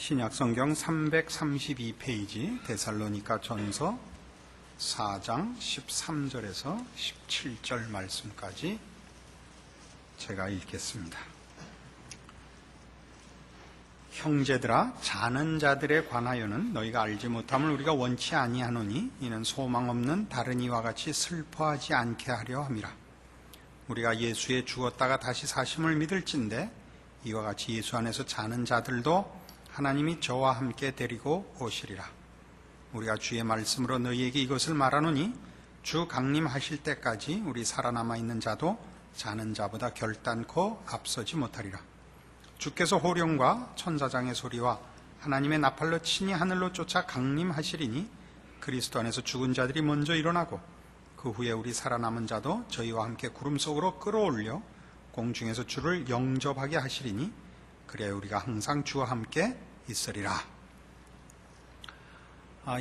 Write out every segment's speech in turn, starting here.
신약성경 332페이지 데살로니가 전서 4장 13절에서 17절 말씀까지 제가 읽겠습니다. 형제들아, 자는 자들에 관하여는 너희가 알지 못함을 우리가 원치 아니하노니 이는 소망 없는 다른 이와 같이 슬퍼하지 않게 하려 함이라. 우리가 예수에 죽었다가 다시 사심을 믿을진대 이와 같이 예수 안에서 자는 자들도 하나님이 저와 함께 데리고 오시리라. 우리가 주의 말씀으로 너희에게 이것을 말하노니 주 강림하실 때까지 우리 살아남아 있는 자도 자는 자보다 결단코 앞서지 못하리라. 주께서 호령과 천사장의 소리와 하나님의 나팔로 친히 하늘로 쫓아 강림하시리니 그리스도 안에서 죽은 자들이 먼저 일어나고 그 후에 우리 살아남은 자도 저희와 함께 구름 속으로 끌어올려 공중에서 주를 영접하게 하시리니 그래야 우리가 항상 주와 함께 있으리라.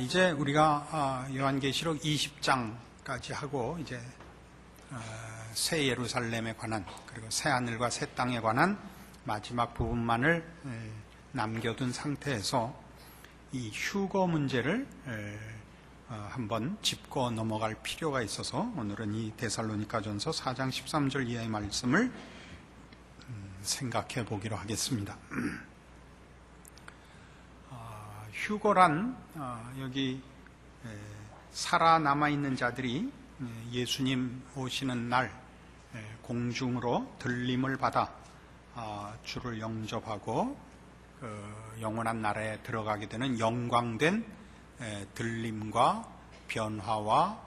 이제 우리가 요한계시록 20장까지 하고 이제 새 예루살렘에 관한 그리고 새 하늘과 새 땅에 관한 마지막 부분만을 남겨둔 상태에서 이 휴거 문제를 한번 짚고 넘어갈 필요가 있어서 오늘은 이 데살로니가전서 4장 13절 이하의 말씀을 생각해 보기로 하겠습니다. 휴거란 여기 살아남아있는 자들이 예수님 오시는 날 공중으로 들림을 받아 주를 영접하고 영원한 나라에 들어가게 되는 영광된 들림과 변화와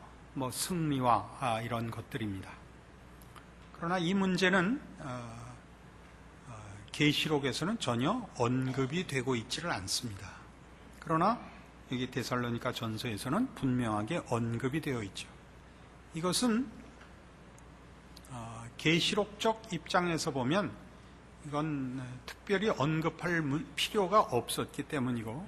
승리와 이런 것들입니다. 그러나 이 문제는 계시록에서는 전혀 언급이 되고 있지를 않습니다. 그러나 여기 데살로니가 전서에서는 분명하게 언급이 되어 있죠. 이것은 계시록적 입장에서 보면 이건 특별히 언급할 필요가 없었기 때문이고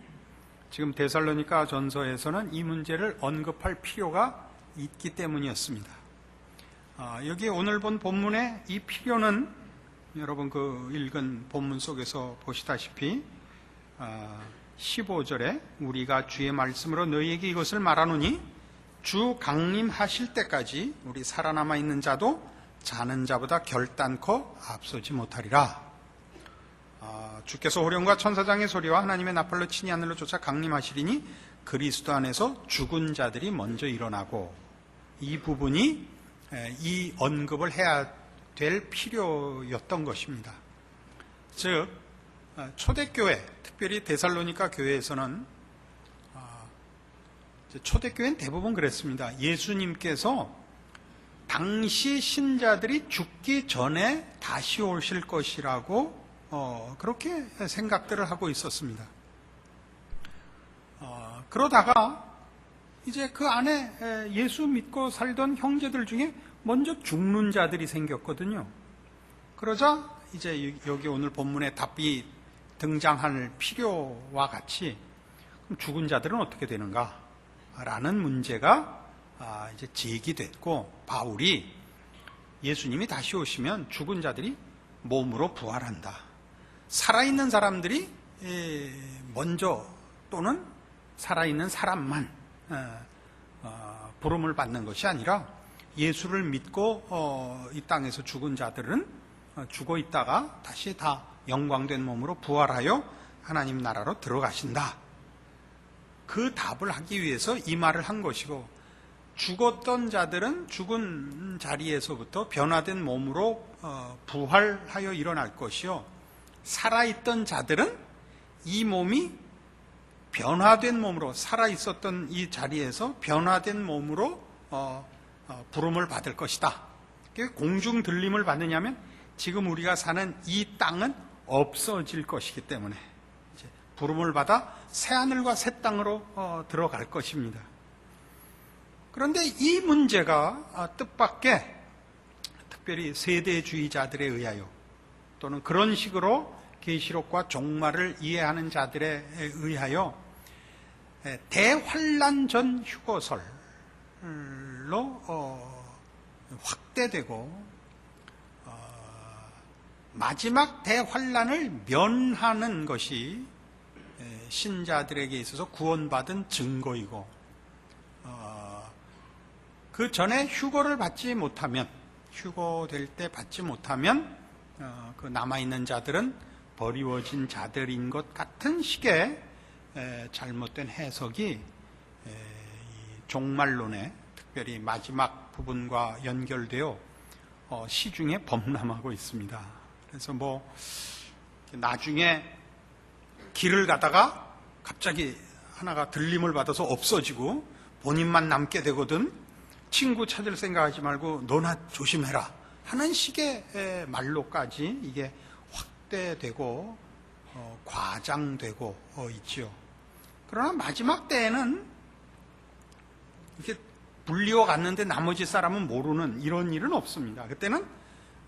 지금 데살로니가 전서에서는 이 문제를 언급할 필요가 있기 때문이었습니다. 여기 오늘 본 본문의 이 필요는 여러분 그 읽은 본문 속에서 보시다시피 15절에 우리가 주의 말씀으로 너희에게 이것을 말하노니 주 강림하실 때까지 우리 살아남아 있는 자도 자는 자보다 결단코 앞서지 못하리라. 주께서 호령과 천사장의 소리와 하나님의 나팔로 친히 하늘로 쫓아 강림하시리니 그리스도 안에서 죽은 자들이 먼저 일어나고, 이 부분이 이 언급을 해야 될 필요였던 것입니다. 즉 초대교회, 특별히 데살로니가 교회에서는 초대교회는 대부분 그랬습니다. 예수님께서 당시 신자들이 죽기 전에 다시 오실 것이라고 그렇게 생각들을 하고 있었습니다. 그러다가 이제 그 안에 예수 믿고 살던 형제들 중에 먼저 죽는 자들이 생겼거든요. 그러자 이제 여기 오늘 본문에 답이 등장할 필요와 같이 그럼 죽은 자들은 어떻게 되는가? 라는 문제가 이제 제기됐고, 바울이 예수님이 다시 오시면 죽은 자들이 몸으로 부활한다. 살아있는 사람들이 먼저 또는 살아있는 사람만 부름을 받는 것이 아니라 예수를 믿고 이 땅에서 죽은 자들은 죽어 있다가 다시 다 영광된 몸으로 부활하여 하나님 나라로 들어가신다. 그 답을 하기 위해서 이 말을 한 것이고, 죽었던 자들은 죽은 자리에서부터 변화된 몸으로 부활하여 일어날 것이요, 살아있던 자들은 이 몸이 변화된 몸으로, 살아있었던 이 자리에서 변화된 몸으로 부름을 받을 것이다. 공중 들림을 받느냐면 지금 우리가 사는 이 땅은 없어질 것이기 때문에 이제 부름을 받아 새하늘과 새 땅으로 들어갈 것입니다. 그런데 이 문제가 뜻밖의, 특별히 세대주의자들에 의하여 또는 그런 식으로 계시록과 종말을 이해하는 자들에 의하여 대환란 전 휴거설로 확대되고 마지막 대환란을 면하는 것이 신자들에게 있어서 구원받은 증거이고, 그 전에 휴거를 받지 못하면, 휴거될 때 받지 못하면 그 남아있는 자들은 버리워진 자들인 것 같은 식의 잘못된 해석이 이 종말론의 특별히 마지막 부분과 연결되어 시중에 범람하고 있습니다. 그래서 나중에 길을 가다가 갑자기 하나가 들림을 받아서 없어지고 본인만 남게 되거든, 친구 찾을 생각하지 말고 너나 조심해라 하는 식의 말로까지 이게 확대되고 과장되고 있지요. 그러나 마지막 때에는 이렇게 불리워 갔는데 나머지 사람은 모르는 이런 일은 없습니다. 그때는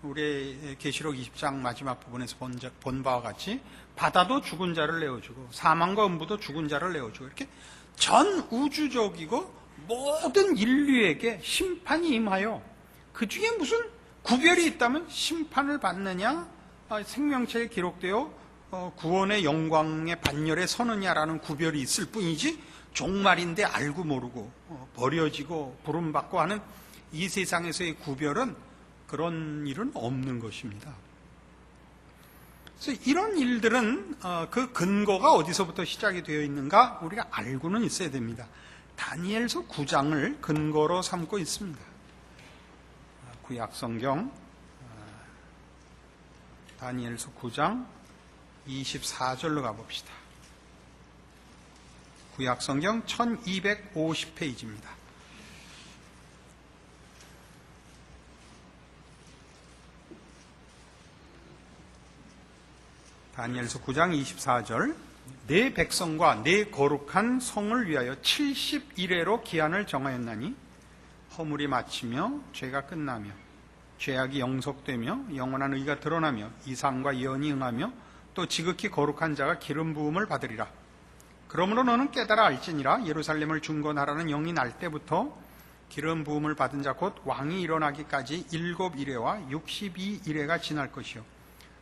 우리 계시록 20장 마지막 부분에서 본 바와 같이 바다도 죽은 자를 내어주고 사망과 음부도 죽은 자를 내어주고, 이렇게 전 우주적이고 모든 인류에게 심판이 임하여 그 중에 무슨 구별이 있다면 심판을 받느냐, 생명체에 기록되어 구원의 영광의 반열에 서느냐라는 구별이 있을 뿐이지, 종말인데 알고 모르고 버려지고 부름받고 하는 이 세상에서의 구별은 그런 일은 없는 것입니다. 그래서 이런 일들은 그 근거가 어디서부터 시작이 되어 있는가 우리가 알고는 있어야 됩니다. 다니엘서 9장을 근거로 삼고 있습니다. 구약성경 다니엘서 9장 24절로 가봅시다. 구약성경 1250페이지입니다. 다니엘서 9장 24절, 내 백성과 내 거룩한 성을 위하여 70일에로 기한을 정하였나니 허물이 마치며 죄가 끝나며 죄악이 영속되며 영원한 의가 드러나며 이상과 예언이 응하며 또 지극히 거룩한 자가 기름 부음을 받으리라. 그러므로 너는 깨달아 알지니라. 예루살렘을 중건하라는 영이 날 때부터 기름 부음을 받은 자 곧 왕이 일어나기까지 7일에와 62일에가 지날 것이요,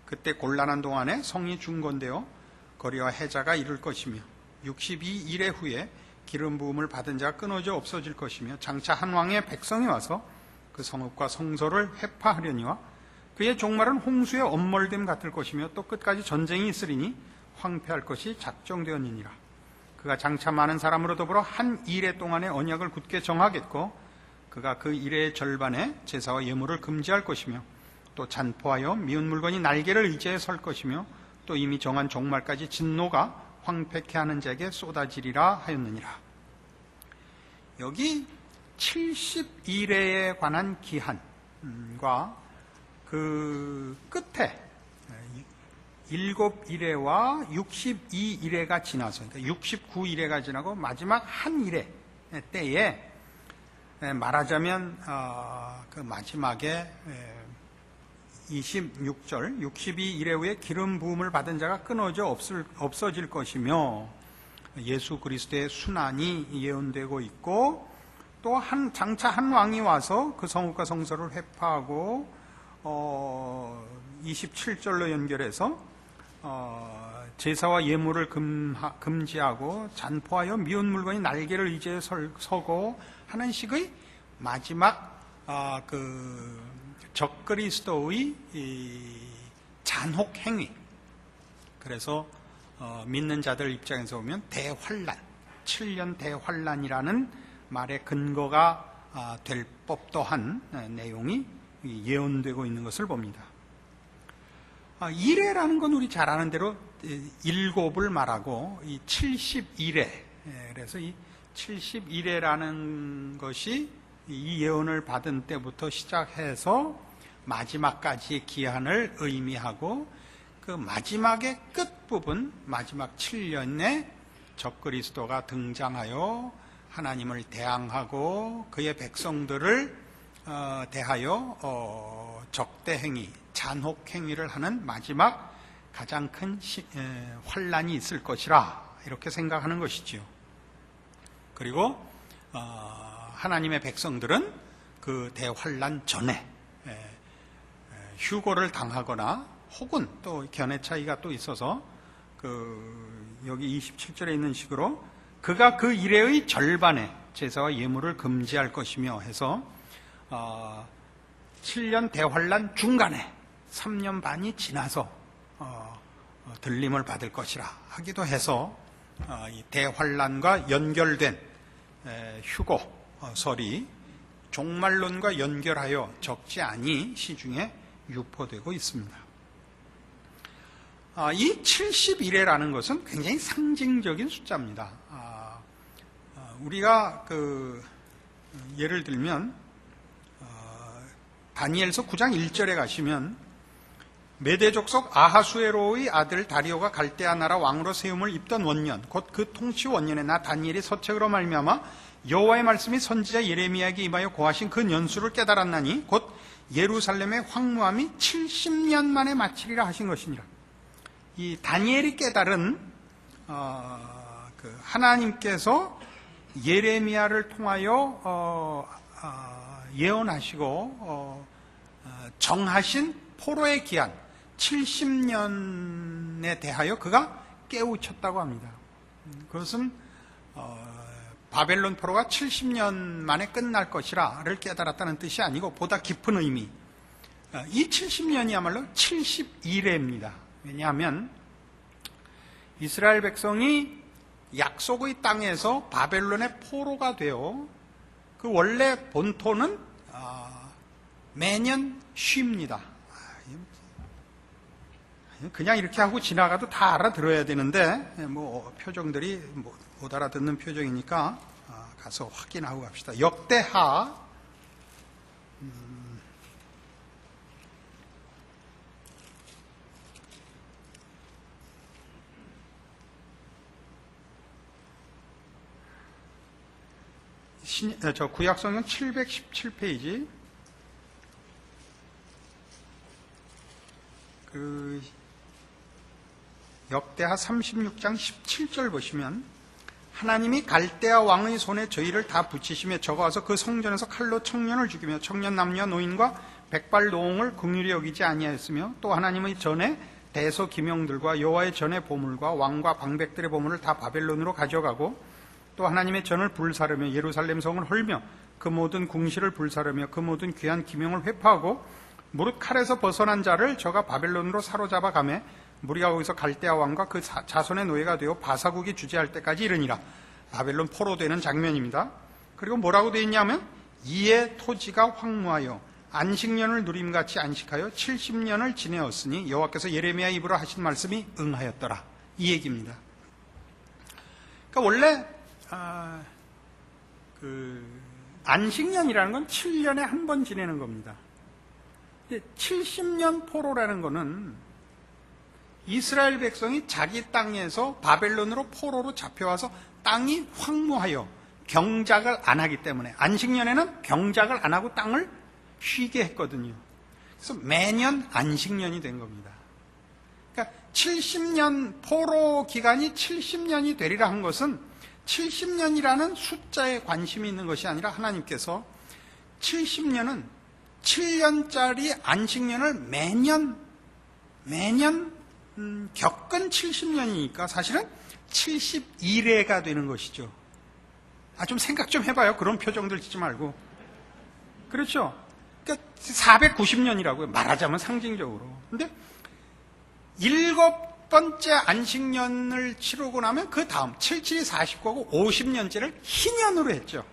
그때 곤란한 동안에 성이 중건되어 거리와 해자가 이를 것이며 62일의 후에 기름 부음을 받은 자가 끊어져 없어질 것이며 장차 한 왕의 백성이 와서 그 성읍과 성소를 회파하려니와 그의 종말은 홍수의 엄멀됨 같을 것이며 또 끝까지 전쟁이 있으리니 황폐할 것이 작정되었느니라. 그가 장차 많은 사람으로 더불어 한 일해 동안의 언약을 굳게 정하겠고 그가 그 일의 절반에 제사와 예물을 금지할 것이며 또 잔포하여 미운 물건이 날개를 의지해 설 것이며 또 이미 정한 종말까지 진노가 황폐케 하는 자에게 쏟아지리라 하였느니라. 여기 70일에 관한 기한과 그 끝에 7일에와 62일에가 지나서, 그러니까 69일에가 지나고 마지막 한 일의 때에 말하자면 그 마지막에 26절 62일에 후에 기름 부음을 받은 자가 끊어져 없어질 것이며 예수 그리스도의 순환이 예언되고 있고, 또 장차 한 왕이 와서 그 성읍과 성소를 회파하고 27절로 연결해서 제사와 예물을 금지하고 잔포하여 미운 물건이 날개를 의지해 서고 하는 식의 마지막 그 적그리스도의 잔혹 행위. 그래서 믿는 자들 입장에서 보면 대환란, 7년 대환란이라는 말의 근거가 될 법도 한 내용이 예언되고 있는 것을 봅니다. 일회라는 건 우리 잘 아는 대로 7을 말하고 이 71회, 그래서 이 71회라는 것이 이 예언을 받은 때부터 시작해서 마지막까지의 기한을 의미하고, 그 마지막의 끝부분, 마지막 7년에 적그리스도가 등장하여 하나님을 대항하고 그의 백성들을 대하여 적대행위, 잔혹행위를 하는 마지막 가장 큰 환란이 있을 것이라 이렇게 생각하는 것이지요. 그리고 하나님의 백성들은 그 대환란 전에 휴거를 당하거나 혹은 또 견해 차이가 또 있어서 여기 27절에 있는 식으로 그가 그 일회의 절반에 제사와 예물을 금지할 것이며 해서 7년 대환란 중간에 3년 반이 지나서 들림을 받을 것이라 하기도 해서 이 대환란과 연결된 휴거설이 종말론과 연결하여 적지 않이 시중에 유포되고 있습니다. 이 70일이라는 것은 굉장히 상징적인 숫자입니다. 우리가 예를 들면 다니엘서 9장 1절에 가시면 메대 족속 아하수에로의 아들 다리오가 갈대아 나라 왕으로 세움을 입던 원년 곧 그 통치 원년에 나 다니엘이 서책으로 말미암아 여호와의 말씀이 선지자 예레미야에게 임하여 고하신 그 년수를 깨달았나니 곧 예루살렘의 황무함이 70년 만에 마치리라 하신 것이니라. 이 다니엘이 깨달은 하나님께서 예레미야를 통하여 예언하시고 정하신 포로의 기한 70년에 대하여 그가 깨우쳤다고 합니다. 그것은 바벨론 포로가 70년 만에 끝날 것이라를 깨달았다는 뜻이 아니고 보다 깊은 의미, 이 70년이야말로 70일입니다. 왜냐하면 이스라엘 백성이 약속의 땅에서 바벨론의 포로가 되어 그 원래 본토는 매년 쉽니다. 그냥 이렇게 하고 지나가도 다 알아들어야 되는데 표정들이 못 알아듣는 표정이니까 가서 확인하고 갑시다. 역대하 구약성경 717페이지 역대하 36장 17절 보시면 하나님이 갈대아 왕의 손에 저희를 다 붙이시며 적어와서 그 성전에서 칼로 청년을 죽이며 청년 남녀 노인과 백발 노홍을 긍휼히 여기지 아니하였으며 또 하나님의 전에 대소 기명들과 여호와의 전의 보물과 왕과 방백들의 보물을 다 바벨론으로 가져가고 또 하나님의 전을 불사르며 예루살렘 성을 헐며 그 모든 궁시를 불사르며 그 모든 귀한 기명을 회파하고 무릇 칼에서 벗어난 자를 저가 바벨론으로 사로잡아 가매 무리가 거기서 갈대아 왕과 그 자손의 노예가 되어 바사국이 주재할 때까지 이르니라. 바벨론 포로되는 장면입니다. 그리고 뭐라고 되어 있냐면 이에 토지가 황무하여 안식년을 누림같이 안식하여 70년을 지내었으니 여호와께서 예레미야 입으로 하신 말씀이 응하였더라. 이 얘기입니다. 그러니까 원래 안식년이라는 건 7년에 한 번 지내는 겁니다. 70년 포로라는 거는 이스라엘 백성이 자기 땅에서 바벨론으로 포로로 잡혀와서 땅이 황무하여 경작을 안 하기 때문에 안식년에는 경작을 안 하고 땅을 쉬게 했거든요. 그래서 매년 안식년이 된 겁니다. 그러니까 70년 포로 기간이 70년이 되리라 한 것은 70년이라는 숫자에 관심이 있는 것이 아니라 하나님께서 70년은 7년짜리 안식년을 매년 겪은 70년이니까 사실은 71회가 되는 것이죠. 좀 생각 좀 해봐요. 그런 표정들 짓지 말고. 그렇죠? 그러니까 490년이라고요. 말하자면 상징적으로. 근데 7번째 안식년을 치르고 나면 그 다음 77이 49하고 50년째를 희년으로 했죠.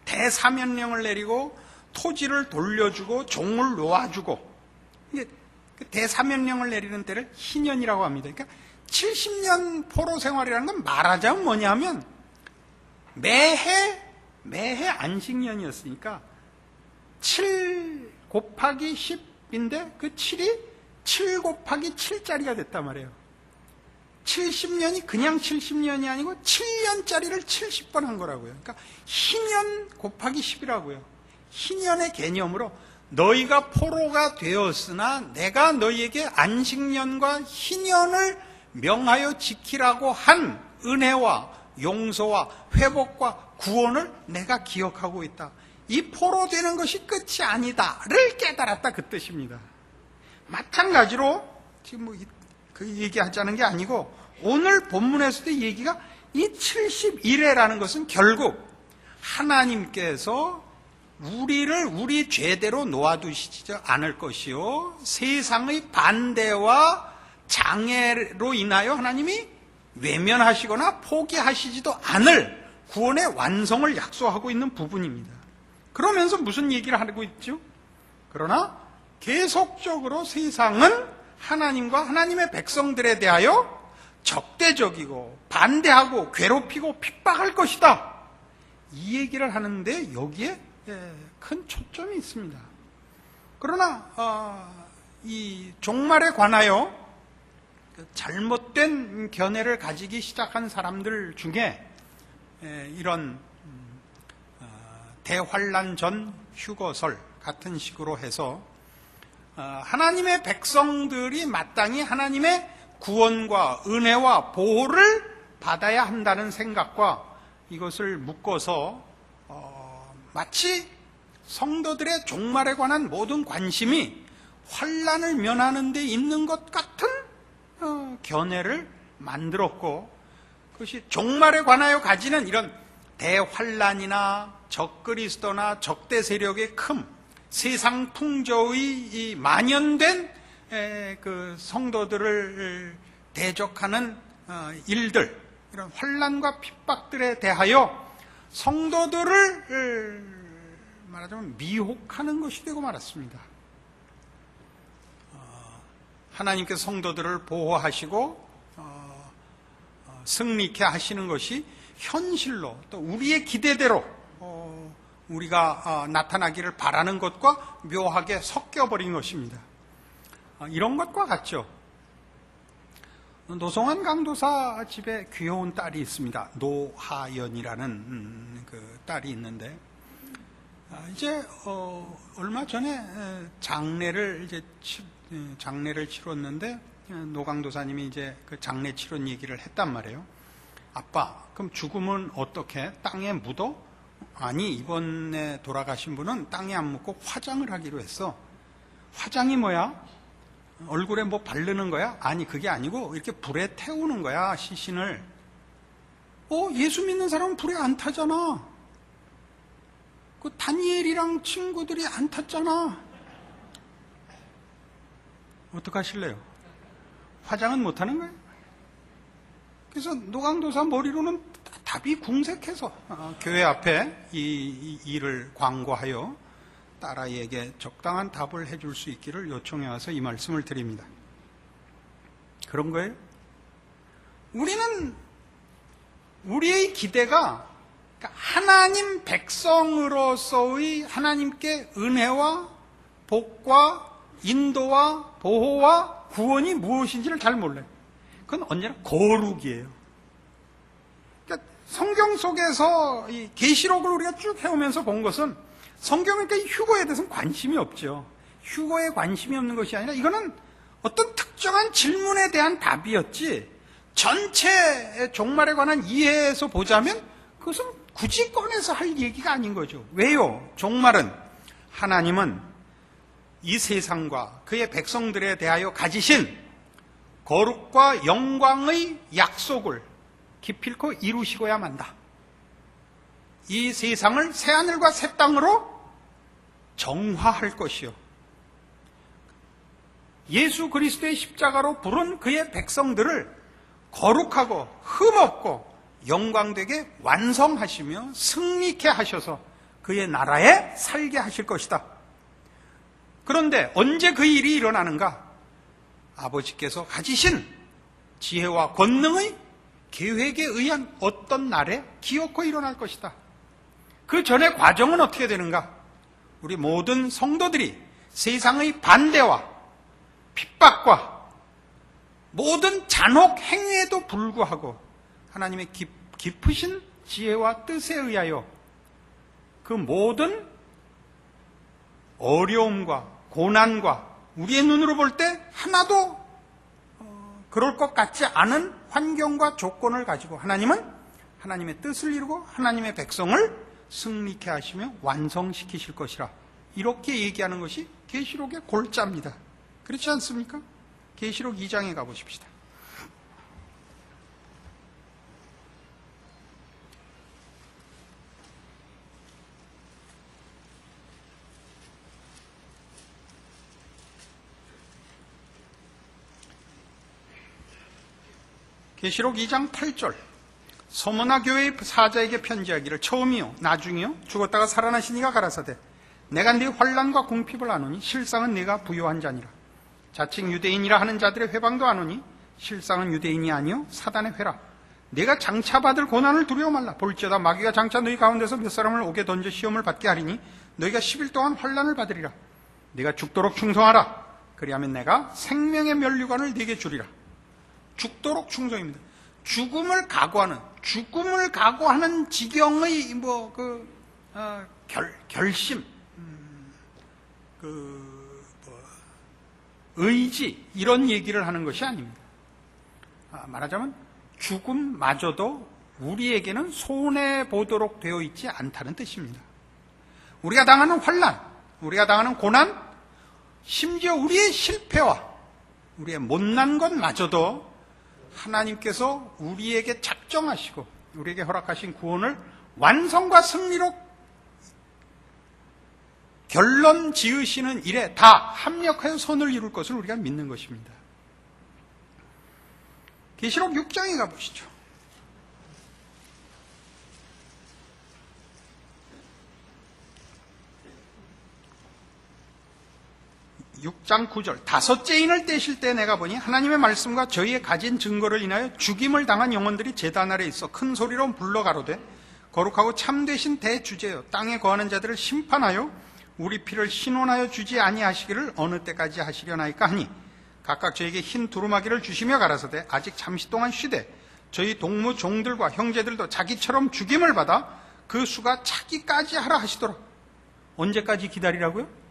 대사면령을 내리고 토지를 돌려주고 종을 놓아주고 대사면령을 내리는 때를 희년이라고 합니다. 그러니까 70년 포로 생활이라는 건 말하자면 뭐냐면 매해 안식년이었으니까 7 곱하기 10인데 그 7이 7 곱하기 7짜리가 됐단 말이에요. 70년이 그냥 70년이 아니고 7년짜리를 70번 한 거라고요. 그러니까 희년 곱하기 10이라고요. 희년의 개념으로 너희가 포로가 되었으나 내가 너희에게 안식년과 희년을 명하여 지키라고 한 은혜와 용서와 회복과 구원을 내가 기억하고 있다. 이 포로되는 것이 끝이 아니다를 깨달았다, 그 뜻입니다. 마찬가지로 지금 그 얘기하자는 게 아니고 오늘 본문에서도 얘기가 이 70일에라는 것은 결국 하나님께서 우리를 우리 죄대로 놓아두시지 않을 것이요 세상의 반대와 장애로 인하여 하나님이 외면하시거나 포기하시지도 않을 구원의 완성을 약속하고 있는 부분입니다. 그러면서 무슨 얘기를 하고 있죠? 그러나 계속적으로 세상은 하나님과 하나님의 백성들에 대하여 적대적이고 반대하고 괴롭히고 핍박할 것이다. 이 얘기를 하는데 여기에 큰 초점이 있습니다. 그러나 이 종말에 관하여 잘못된 견해를 가지기 시작한 사람들 중에 이런 대환란 전 휴거설 같은 식으로 해서 하나님의 백성들이 마땅히 하나님의 구원과 은혜와 보호를 받아야 한다는 생각과 이것을 묶어서 마치 성도들의 종말에 관한 모든 관심이 환란을 면하는 데 있는 것 같은 견해를 만들었고, 그것이 종말에 관하여 가지는 이런 대환란이나 적그리스도나 적대 세력의 큼, 세상 풍조의 만연된 그 성도들을 대적하는 일들, 이런 환란과 핍박들에 대하여 성도들을 말하자면 미혹하는 것이 되고 말았습니다. 하나님께서 성도들을 보호하시고 승리케 하시는 것이 현실로 또 우리의 기대대로 우리가 나타나기를 바라는 것과 묘하게 섞여버린 것입니다. 이런 것과 같죠. 노성환 강도사 집에 귀여운 딸이 있습니다. 노하연이라는 그 딸이 있는데 이제 얼마 전에 장례를 치렀는데 노 강도사님이 이제 그 장례 치른 얘기를 했단 말이에요. 아빠, 그럼 죽으면 어떻게? 땅에 묻어? 아니, 이번에 돌아가신 분은 땅에 안 묻고 화장을 하기로 했어. 화장이 뭐야? 얼굴에 뭐 바르는 거야? 아니, 그게 아니고 이렇게 불에 태우는 거야, 시신을. 예수 믿는 사람은 불에 안 타잖아. 그 다니엘이랑 친구들이 안 탔잖아. 어떡하실래요? 화장은 못 하는 거예요? 그래서 노강도사 머리로는 답이 궁색해서 교회 앞에 이 일을 광고하여 딸아이에게 적당한 답을 해줄 수 있기를 요청해 와서 이 말씀을 드립니다. 그런 거예요? 우리는 우리의 기대가 하나님 백성으로서의 하나님께 은혜와 복과 인도와 보호와 구원이 무엇인지를 잘 몰라요. 그건 언제나 거룩이에요. 그러니까 성경 속에서 이 계시록을 우리가 쭉 해오면서 본 것은 성경은 그러니까 휴거에 대해서는 관심이 없죠. 휴거에 관심이 없는 것이 아니라 이거는 어떤 특정한 질문에 대한 답이었지, 전체 종말에 관한 이해에서 보자면 그것은 굳이 꺼내서 할 얘기가 아닌 거죠. 왜요? 종말은 하나님은 이 세상과 그의 백성들에 대하여 가지신 거룩과 영광의 약속을 기필코 이루시고야 만다. 이 세상을 새하늘과 새 땅으로 정화할 것이요, 예수 그리스도의 십자가로 부른 그의 백성들을 거룩하고 흠없고 영광되게 완성하시며 승리케 하셔서 그의 나라에 살게 하실 것이다. 그런데 언제 그 일이 일어나는가? 아버지께서 가지신 지혜와 권능의 계획에 의한 어떤 날에 기어코 일어날 것이다. 그 전의 과정은 어떻게 되는가? 우리 모든 성도들이 세상의 반대와 핍박과 모든 잔혹 행위에도 불구하고 하나님의 깊으신 지혜와 뜻에 의하여 그 모든 어려움과 고난과 우리의 눈으로 볼 때 하나도 그럴 것 같지 않은 환경과 조건을 가지고 하나님은 하나님의 뜻을 이루고 하나님의 백성을 승리케 하시며 완성시키실 것이라, 이렇게 얘기하는 것이 계시록의 골자입니다. 그렇지 않습니까? 계시록 2장에 가보십시다. 계시록 2장 8절. 서머나 교회의 사자에게 편지하기를 처음이요 나중이요 죽었다가 살아나신 이가 가라사대 내가 네 환난과 궁핍을 아노니 실상은 네가 부요한 자니라. 자칭 유대인이라 하는 자들의 회방도 아노니 실상은 유대인이 아니요 사단의 회라. 네가 장차받을 고난을 두려워 말라. 볼지어다 마귀가 장차 너희 가운데서 몇 사람을 옥에 던져 시험을 받게 하리니 너희가 10일 동안 환난을 받으리라. 네가 죽도록 충성하라. 그리하면 내가 생명의 면류관을 네게 주리라. 죽도록 충성입니다. 죽음을 각오하는 지경의 결심, 의지 이런 얘기를 하는 것이 아닙니다. 말하자면 죽음마저도 우리에게는 손해 보도록 되어 있지 않다는 뜻입니다. 우리가 당하는 환난, 우리가 당하는 고난, 심지어 우리의 실패와 우리의 못난 것마저도 하나님께서 우리에게 작정하시고 우리에게 허락하신 구원을 완성과 승리로 결론 지으시는 일에 다 합력하여 선을 이룰 것을 우리가 믿는 것입니다. 계시록 6장에 가보시죠. 6장 9절. 다섯째 인을 떼실 때 내가 보니 하나님의 말씀과 저희의 가진 증거를 인하여 죽임을 당한 영혼들이 제단 아래 있어 큰 소리로 불러가로되 거룩하고 참되신 대주제여 땅에 거하는 자들을 심판하여 우리 피를 신원하여 주지 아니하시기를 어느 때까지 하시려나이까 하니 각각 저에게 흰 두루마기를 주시며 가라사대 아직 잠시 동안 쉬되 저희 동무 종들과 형제들도 자기처럼 죽임을 받아 그 수가 차기까지 하라 하시더라. 언제까지 기다리라고요?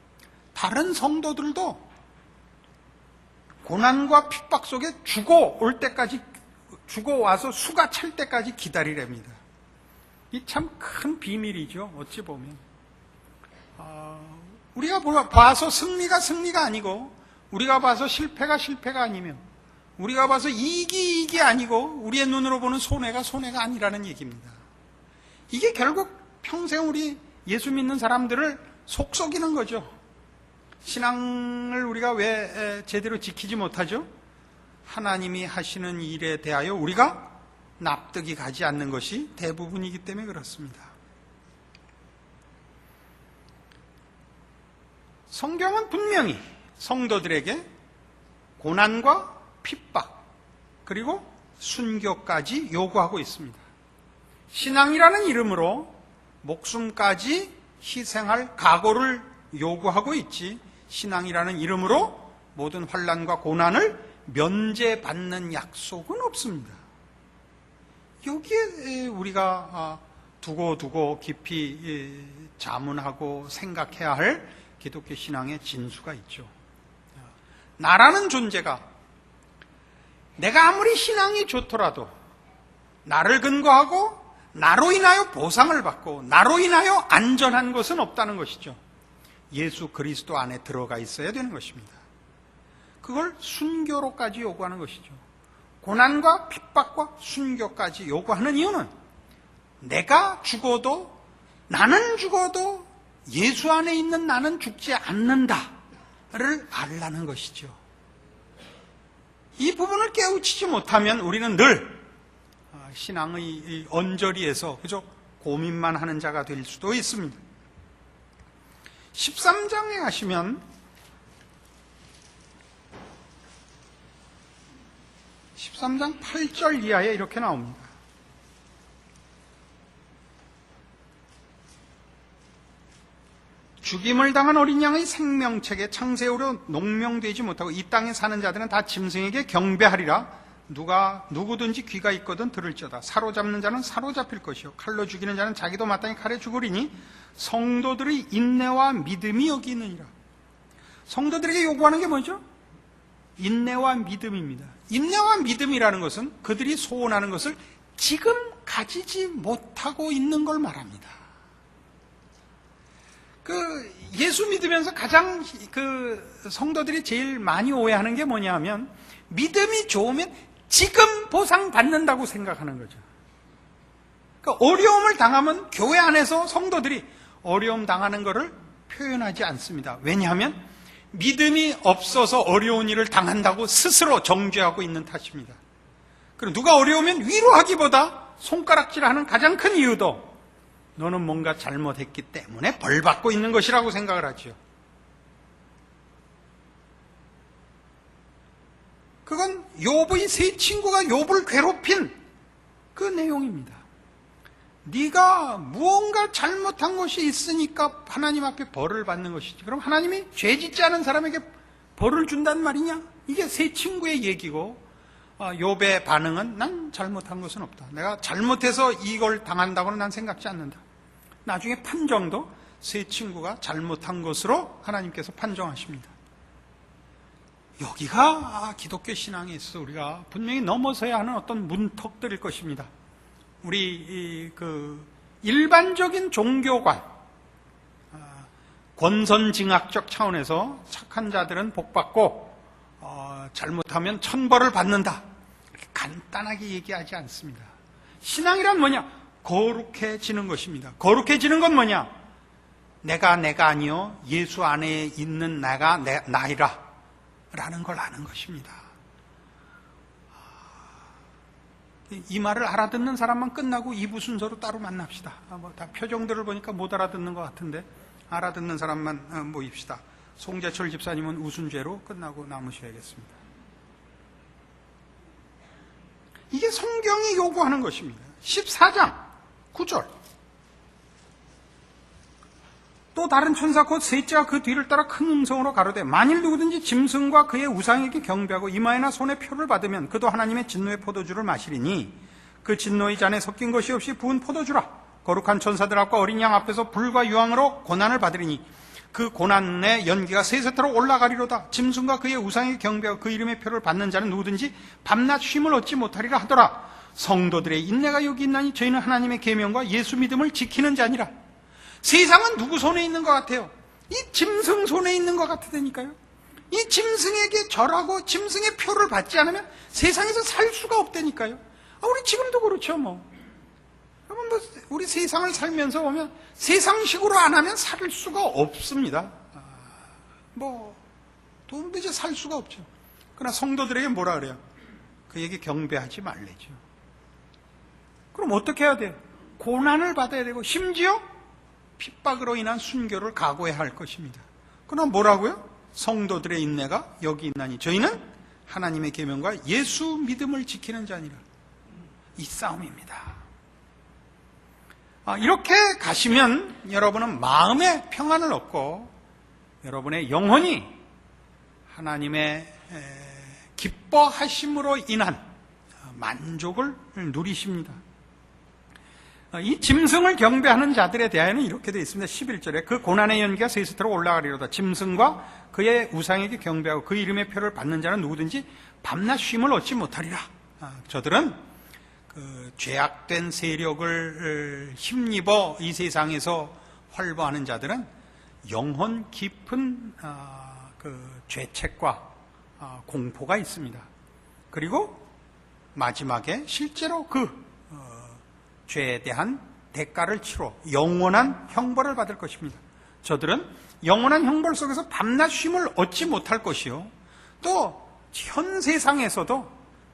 다른 성도들도 고난과 핍박 속에 죽어와서 수가 찰 때까지 기다리랍니다. 이 참 큰 비밀이죠. 어찌 보면 우리가 봐서 승리가 아니고 우리가 봐서 실패가 아니며 우리가 봐서 이익이 아니고 우리의 눈으로 보는 손해가 아니라는 얘기입니다. 이게 결국 평생 우리 예수 믿는 사람들을 속썩이는 거죠. 신앙을 우리가 왜 제대로 지키지 못하죠? 하나님이 하시는 일에 대하여 우리가 납득이 가지 않는 것이 대부분이기 때문에 그렇습니다. 성경은 분명히 성도들에게 고난과 핍박 그리고 순교까지 요구하고 있습니다. 신앙이라는 이름으로 목숨까지 희생할 각오를 요구하고 있지 신앙이라는 이름으로 모든 환난과 고난을 면제받는 약속은 없습니다. 여기에 우리가 두고 깊이 자문하고 생각해야 할 기독교 신앙의 진수가 있죠. 나라는 존재가 내가 아무리 신앙이 좋더라도 나를 근거하고 나로 인하여 보상을 받고 나로 인하여 안전한 것은 없다는 것이죠. 예수 그리스도 안에 들어가 있어야 되는 것입니다. 그걸 순교로까지 요구하는 것이죠. 고난과 핍박과 순교까지 요구하는 이유는 나는 죽어도 예수 안에 있는 나는 죽지 않는다를 알라는 것이죠. 이 부분을 깨우치지 못하면 우리는 늘 신앙의 언저리에서 그저 고민만 하는 자가 될 수도 있습니다. 13장에 가시면 13장 8절 이하에 이렇게 나옵니다. 죽임을 당한 어린 양의 생명책에 창세후로 농명되지 못하고 이 땅에 사는 자들은 다 짐승에게 경배하리라. 누구든지 귀가 있거든 들을지어다. 사로잡는 자는 사로잡힐 것이요 칼로 죽이는 자는 자기도 마땅히 칼에 죽으리니 성도들의 인내와 믿음이 여기 있느니라. 성도들에게 요구하는 게 뭐죠? 인내와 믿음입니다. 인내와 믿음이라는 것은 그들이 소원하는 것을 지금 가지지 못하고 있는 걸 말합니다. 예수 믿으면서 가장 성도들이 제일 많이 오해하는 게 뭐냐 하면, 믿음이 좋으면 지금 보상 받는다고 생각하는 거죠. 어려움을 당하면 교회 안에서 성도들이 어려움 당하는 것을 표현하지 않습니다. 왜냐하면 믿음이 없어서 어려운 일을 당한다고 스스로 정죄하고 있는 탓입니다. 그리고 누가 어려우면 위로하기보다 손가락질하는 가장 큰 이유도 너는 뭔가 잘못했기 때문에 벌 받고 있는 것이라고 생각을 하죠. 그건 욥의 세 친구가 욥을 괴롭힌 그 내용입니다. 네가 무언가 잘못한 것이 있으니까 하나님 앞에 벌을 받는 것이지, 그럼 하나님이 죄 짓지 않은 사람에게 벌을 준단 말이냐? 이게 세 친구의 얘기고, 욥의 반응은 난 잘못한 것은 없다. 내가 잘못해서 이걸 당한다고는 난 생각지 않는다. 나중에 판정도 세 친구가 잘못한 것으로 하나님께서 판정하십니다. 여기가 기독교 신앙에 있어서 우리가 분명히 넘어서야 하는 어떤 문턱들일 것입니다. 우리 일반적인 종교관, 권선징악적 차원에서 착한 자들은 복받고 잘못하면 천벌을 받는다, 이렇게 간단하게 얘기하지 않습니다. 신앙이란 뭐냐? 거룩해지는 것입니다. 거룩해지는 건 뭐냐? 내가 아니요 예수 안에 있는 내가 나이라 라는 걸 아는 것입니다. 이 말을 알아듣는 사람만 끝나고 2부 순서로 따로 만납시다. 다 표정들을 보니까 못 알아듣는 것 같은데 알아듣는 사람만 모입시다. 송재철 집사님은 우순죄로 끝나고 남으셔야겠습니다. 이게 성경이 요구하는 것입니다. 14장 9절. 또 다른 천사 곧 셋째가 그 뒤를 따라 큰 음성으로 가로되, 만일 누구든지 짐승과 그의 우상에게 경배하고 이마에나 손에 표를 받으면 그도 하나님의 진노의 포도주를 마시리니 그 진노의 잔에 섞인 것이 없이 부은 포도주라. 거룩한 천사들 앞과 어린 양 앞에서 불과 유황으로 고난을 받으리니 그 고난의 연기가 세세토록 올라가리로다. 짐승과 그의 우상에게 경배하고 그 이름의 표를 받는 자는 누구든지 밤낮 쉼을 얻지 못하리라 하더라. 성도들의 인내가 여기 있나니 저희는 하나님의 계명과 예수 믿음을 지키는 자니라. 세상은 누구 손에 있는 것 같아요? 이 짐승 손에 있는 것 같으니까요. 이 짐승에게 절하고 짐승의 표를 받지 않으면 세상에서 살 수가 없다니까요. 우리 지금도 그렇죠, 여러분, 우리 세상을 살면서 보면 세상식으로 안 하면 살 수가 없습니다. 도무지 살 수가 없죠. 그러나 성도들에게 뭐라 그래요? 그에게 경배하지 말래죠. 그럼 어떻게 해야 돼요? 고난을 받아야 되고 심지어 핍박으로 인한 순교를 각오해야 할 것입니다. 그럼 뭐라고요? 성도들의 인내가 여기 있나니 저희는 하나님의 계명과 예수 믿음을 지키는 자니라. 이 싸움입니다. 이렇게 가시면 여러분은 마음의 평안을 얻고 여러분의 영혼이 하나님의 기뻐하심으로 인한 만족을 누리십니다. 이 짐승을 경배하는 자들에 대하여는 이렇게 되어 있습니다. 11절에 그 고난의 연기가 세세토록 올라가리로다. 짐승과 그의 우상에게 경배하고 그 이름의 표를 받는 자는 누구든지 밤낮 쉼을 얻지 못하리라. 저들은 그 죄악된 세력을 힘입어 이 세상에서 활보하는 자들은 영혼 깊은 그 죄책과 공포가 있습니다. 그리고 마지막에 실제로 그 죄에 대한 대가를 치러 영원한 형벌을 받을 것입니다. 저들은 영원한 형벌 속에서 밤낮 쉼을 얻지 못할 것이요, 또 현 세상에서도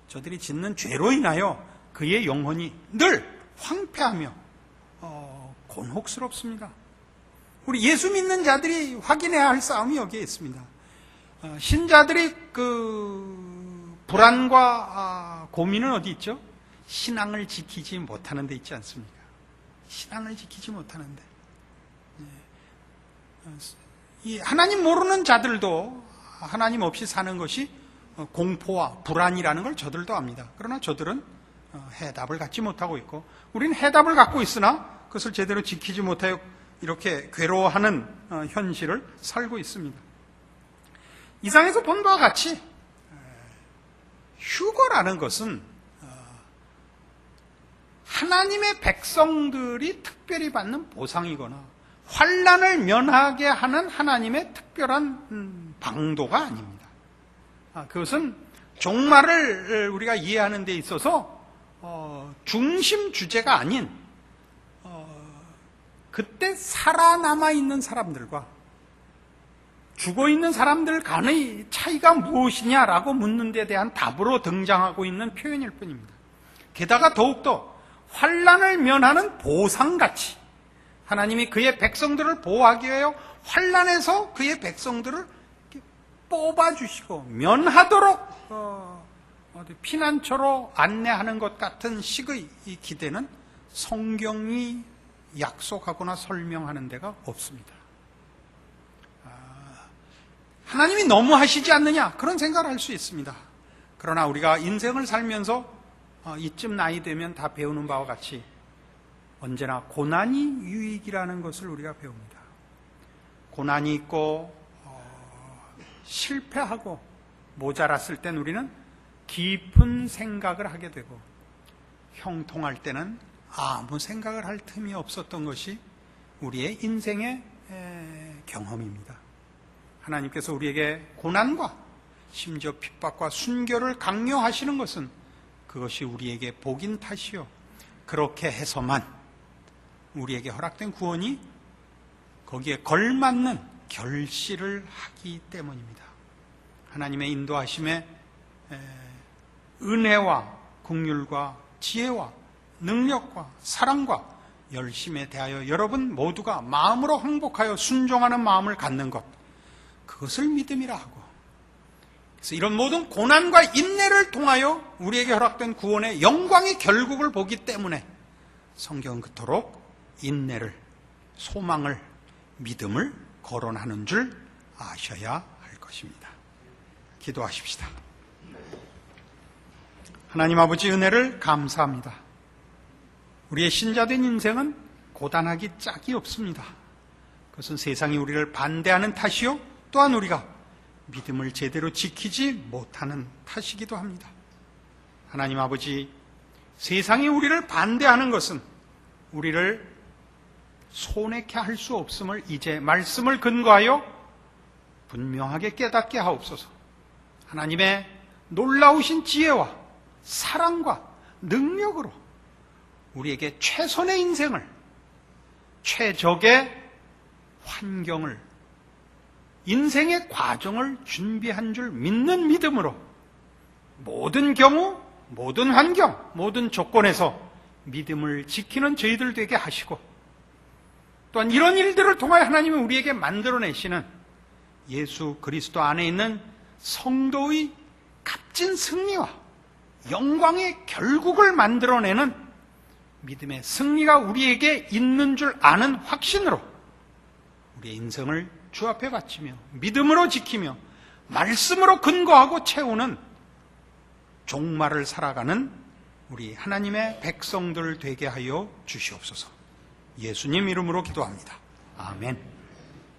저들이 짓는 죄로 인하여 그의 영혼이 늘 황폐하며 곤혹스럽습니다. 우리 예수 믿는 자들이 확인해야 할 싸움이 여기에 있습니다. 신자들이 그 불안과 고민은 어디 있죠? 신앙을 지키지 못하는 데 있지 않습니까? 신앙을 지키지 못하는데. 이 하나님 모르는 자들도 하나님 없이 사는 것이 공포와 불안이라는 걸 저들도 압니다. 그러나 저들은 해답을 갖지 못하고 있고, 우리는 해답을 갖고 있으나 그것을 제대로 지키지 못하여 이렇게 괴로워하는 현실을 살고 있습니다. 이상에서 본 바와 같이 휴거라는 것은 하나님의 백성들이 특별히 받는 보상이거나 환난을 면하게 하는 하나님의 특별한 방도가 아닙니다. 그것은 종말을 우리가 이해하는 데 있어서 중심 주제가 아닌 그때 살아남아 있는 사람들과 죽어 있는 사람들 간의 차이가 무엇이냐라고 묻는 데 대한 답으로 등장하고 있는 표현일 뿐입니다. 게다가 더욱더 환난을 면하는 보상같이 하나님이 그의 백성들을 보호하기 위하여 환난에서 그의 백성들을 뽑아주시고 면하도록 피난처로 안내하는 것 같은 식의 이 기대는 성경이 약속하거나 설명하는 데가 없습니다. 하나님이 너무 하시지 않느냐 그런 생각을 할 수 있습니다. 그러나 우리가 인생을 살면서 이쯤 나이 되면 다 배우는 바와 같이 언제나 고난이 유익이라는 것을 우리가 배웁니다. 고난이 있고 실패하고 모자랐을 땐 우리는 깊은 생각을 하게 되고 형통할 때는 아무 생각을 할 틈이 없었던 것이 우리의 인생의 경험입니다. 하나님께서 우리에게 고난과 심지어 핍박과 순교를 강요하시는 것은 그것이 우리에게 복인 탓이요 그렇게 해서만 우리에게 허락된 구원이 거기에 걸맞는 결실을 하기 때문입니다. 하나님의 인도하심에 은혜와 긍휼과 지혜와 능력과 사랑과 열심에 대하여 여러분 모두가 마음으로 항복하여 순종하는 마음을 갖는 것, 그것을 믿음이라 하고, 그래서 이런 모든 고난과 인내를 통하여 우리에게 허락된 구원의 영광의 결국을 보기 때문에 성경은 그토록 인내를, 소망을, 믿음을 거론하는 줄 아셔야 할 것입니다. 기도하십시다. 하나님 아버지, 은혜를 감사합니다. 우리의 신자된 인생은 고단하기 짝이 없습니다. 그것은 세상이 우리를 반대하는 탓이요 또한 우리가 믿음을 제대로 지키지 못하는 탓이기도 합니다. 하나님 아버지, 세상이 우리를 반대하는 것은 우리를 손해케 할 수 없음을 이제 말씀을 근거하여 분명하게 깨닫게 하옵소서. 하나님의 놀라우신 지혜와 사랑과 능력으로 우리에게 최선의 인생을, 최적의 환경을, 인생의 과정을 준비한 줄 믿는 믿음으로 모든 경우, 모든 환경, 모든 조건에서 믿음을 지키는 저희들 되게 하시고, 또한 이런 일들을 통하여 하나님이 우리에게 만들어내시는 예수 그리스도 안에 있는 성도의 값진 승리와 영광의 결국을 만들어내는 믿음의 승리가 우리에게 있는 줄 아는 확신으로 우리의 인생을 주 앞에 바치며 믿음으로 지키며 말씀으로 근거하고 채우는 종말을 살아가는 우리 하나님의 백성들 되게 하여 주시옵소서. 예수님 이름으로 기도합니다. 아멘.